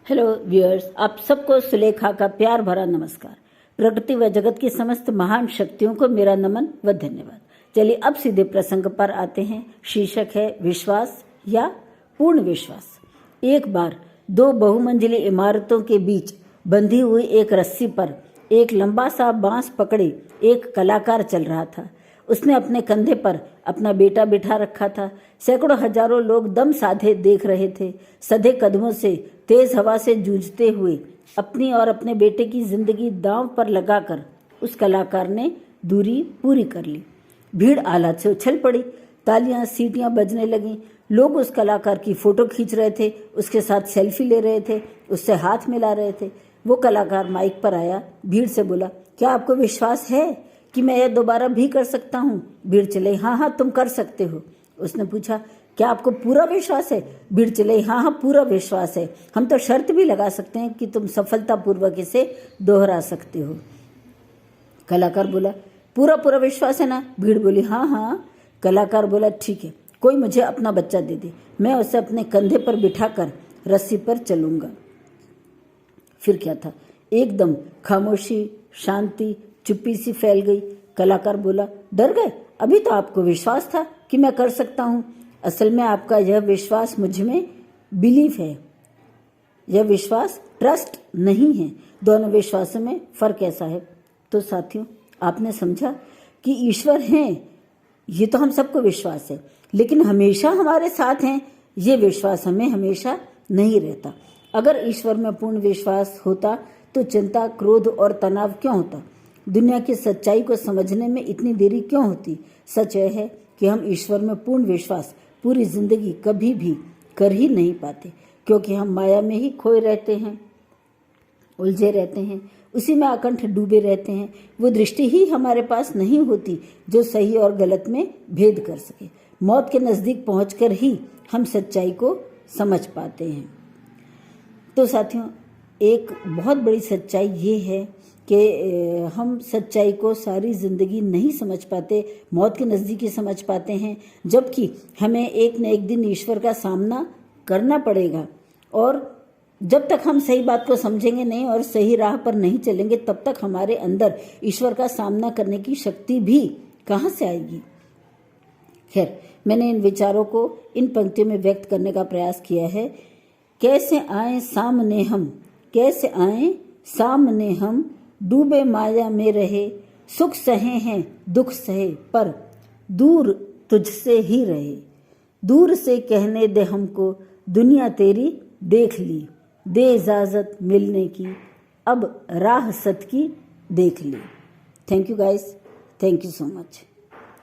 Hello viewers, आप सबको सुलेखा का प्यार भरा नमस्कार। प्रकृति व जगत की समस्त महान शक्तियों को मेरा नमन व धन्यवाद। चलिए अब सीधे प्रसंग पर आते हैं। शीर्षक है विश्वास या पूर्ण विश्वास। एक बार दो बहुमंजिली इमारतों के बीच बंधी हुई एक रस्सी पर एक लंबा सा बांस पकड़े एक कलाकार चल रहा था। उसने अपने कंधे पर अपना बेटा बिठा रखा था। सैकड़ों हजारों लोग दम साधे देख रहे थे। सधे कदमों से तेज हवा से जूझते हुए अपनी और अपने बेटे की जिंदगी दांव पर लगाकर उस कलाकार ने दूरी पूरी कर ली। भीड़ आह्लाद से उछल पड़ी, तालियां सीटियां बजने लगीं। लोग उस कलाकार की फोटो खींच रहे थे, उसके साथ सेल्फी ले रहे थे, उससे हाथ मिला रहे थे। वो कलाकार माइक पर आया, भीड़ से बोला, क्या आपको विश्वास है कि मैं यह दोबारा भी कर सकता हूँ? भीड़ चले, हाँ हाँ तुम कर सकते हो। उसने पूछा, क्या आपको पूरा विश्वास है? भीड़ चले, हाँ हाँ पूरा विश्वास है। हम तो शर्त भी लगा सकते हैं कि तुम सफलतापूर्वक इसे दोहरा सकते हो। कलाकार बोला, पूरा पूरा विश्वास है ना? भीड़ बोली, हाँ हाँ। कलाकार बोला, ठीक है, कोई मुझे अपना बच्चा दे दे, मैं उसे अपने कंधे पर बिठाकर रस्सी पर चलूंगा। फिर क्या था, एकदम खामोशी, शांति, चुप्पी सी फैल गई। कलाकार बोला, डर गए? अभी तो आपको विश्वास था कि मैं कर सकता हूँ। असल में आपका यह विश्वास मुझ में बिलीफ है, यह विश्वास ट्रस्ट नहीं है। दोनों विश्वासों में फर्क ऐसा है। तो साथियों, आपने समझा कि ईश्वर हैं, ये तो हम सबको विश्वास है, लेकिन हमेशा हमारे साथ हैं, ये विश्वास हमें हमेशा नहीं रहता। अगर ईश्वर में पूर्ण विश्वास होता तो चिंता, क्रोध और तनाव क्यों होता? दुनिया की सच्चाई को समझने में इतनी देरी क्यों होती? सच यह है कि हम ईश्वर में पूर्ण विश्वास पूरी जिंदगी कभी भी कर ही नहीं पाते, क्योंकि हम माया में ही खोए रहते हैं, उलझे रहते हैं, उसी में अकंठ डूबे रहते हैं। वो दृष्टि ही हमारे पास नहीं होती जो सही और गलत में भेद कर सके। मौत के नजदीक पहुंचकर ही हम सच्चाई को समझ पाते हैं। तो साथियों, एक बहुत बड़ी सच्चाई ये है कि हम सच्चाई को सारी जिंदगी नहीं समझ पाते, मौत के नज़दीक ही समझ पाते हैं, जबकि हमें एक न एक दिन ईश्वर का सामना करना पड़ेगा। और जब तक हम सही बात को समझेंगे नहीं और सही राह पर नहीं चलेंगे, तब तक हमारे अंदर ईश्वर का सामना करने की शक्ति भी कहाँ से आएगी? खैर, मैंने इन विचारों को इन पंक्तियों में व्यक्त करने का प्रयास किया है। कैसे आए सामने हम, कैसे आए सामने हम, डूबे माया में रहे, सुख सहे हैं दुख सहे, पर दूर तुझसे ही रहे। दूर से कहने दे हमको, दुनिया तेरी देख ली, दे इजाजत मिलने की, अब राह सत की देख ली। Thank you guys, thank you so much.